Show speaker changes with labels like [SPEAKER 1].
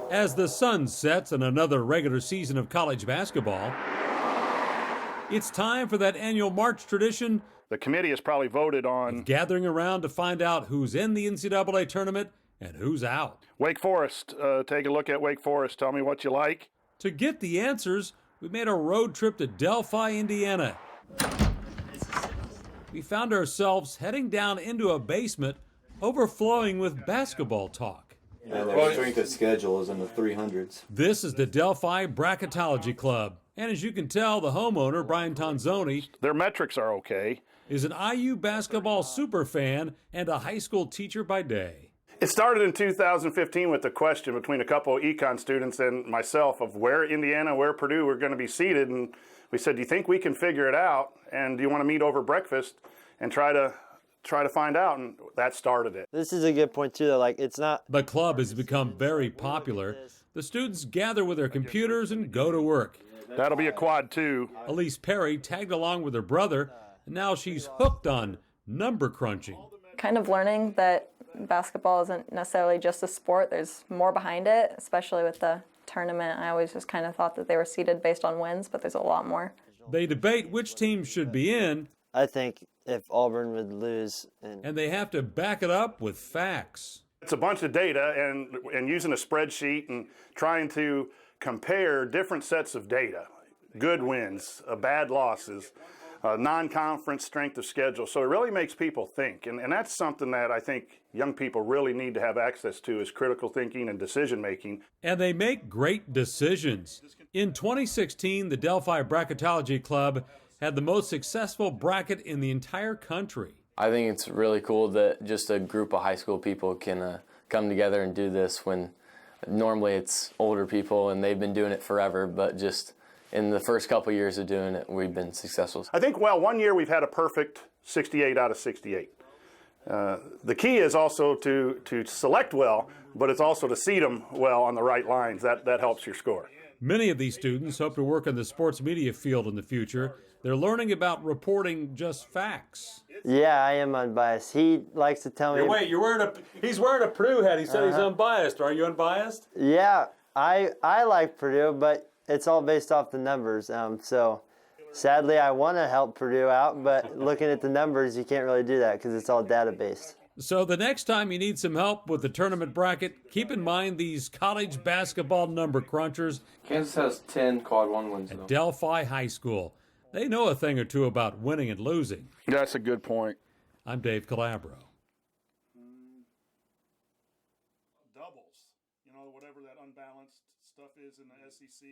[SPEAKER 1] As the sun sets on another regular season of college basketball, it's time for that annual March tradition.
[SPEAKER 2] The committee has probably voted on
[SPEAKER 1] gathering around to find out who's in the NCAA tournament and who's out.
[SPEAKER 2] Wake Forest. Take a look at Wake Forest. Tell me what you like.
[SPEAKER 1] To get the answers, we made a road trip to Delphi, Indiana. We found ourselves heading down into a basement overflowing with basketball talk.
[SPEAKER 3] Yeah, their strength of schedule is in the 300s.
[SPEAKER 1] This is the Delphi Bracketology Club. And as you can tell, the homeowner, Brian Tonzoni,
[SPEAKER 2] their metrics are okay,
[SPEAKER 1] is an IU basketball super fan and a high school teacher by day.
[SPEAKER 2] It started in 2015 with the question between a couple of econ students and myself of where Indiana, where Purdue were going to be seated. And we said, do you think we can figure it out? And do you want to meet over breakfast and try to find out? And that started it.
[SPEAKER 4] This is a good point too, though. Like, it's not...
[SPEAKER 1] The club has become very popular. The students gather with their computers and go to work.
[SPEAKER 2] That'll be a quad too.
[SPEAKER 1] Elise Perry tagged along with her brother, and now she's hooked on number crunching.
[SPEAKER 5] Kind of learning that basketball isn't necessarily just a sport. There's more behind it, especially with the tournament. I always just kind of thought that they were seeded based on wins, but there's a lot more.
[SPEAKER 1] They debate which team should be in.
[SPEAKER 4] I think if Auburn would lose...
[SPEAKER 1] And they have to back it up with facts.
[SPEAKER 2] It's a bunch of data and using a spreadsheet and trying to compare different sets of data. Good wins, bad losses, non-conference strength of schedule. So it really makes people think. And that's something that I think young people really need to have access to, is critical thinking and decision making.
[SPEAKER 1] And they make great decisions. In 2016, the Delphi Bracketology Club had the most successful bracket in the entire country.
[SPEAKER 6] I think it's really cool that just a group of high school people can come together and do this when normally it's older people and they've been doing it forever, but just in the first couple years of doing it, we've been successful.
[SPEAKER 2] I think, well, one year we've had a perfect 68 out of 68. The key is also to select well, but it's also to seed them well on the right lines. That helps your score.
[SPEAKER 1] Many of these students hope to work in the sports media field in the future. They're learning about reporting just facts.
[SPEAKER 4] Yeah, I am unbiased. He likes to tell me...
[SPEAKER 1] Wait, he's wearing a Purdue hat. He said he's unbiased. Are you unbiased?
[SPEAKER 4] Yeah, I like Purdue, but it's all based off the numbers. So sadly, I want to help Purdue out, but looking at the numbers, you can't really do that because it's all data-based.
[SPEAKER 1] So the next time you need some help with the tournament bracket, keep in mind these college basketball number crunchers.
[SPEAKER 7] Kansas has 10 quad 1 wins,
[SPEAKER 1] at Delphi High School. They know a thing or two about winning and losing.
[SPEAKER 2] That's a good point.
[SPEAKER 1] I'm Dave Calabro.
[SPEAKER 2] Doubles, whatever that unbalanced stuff is in the SEC.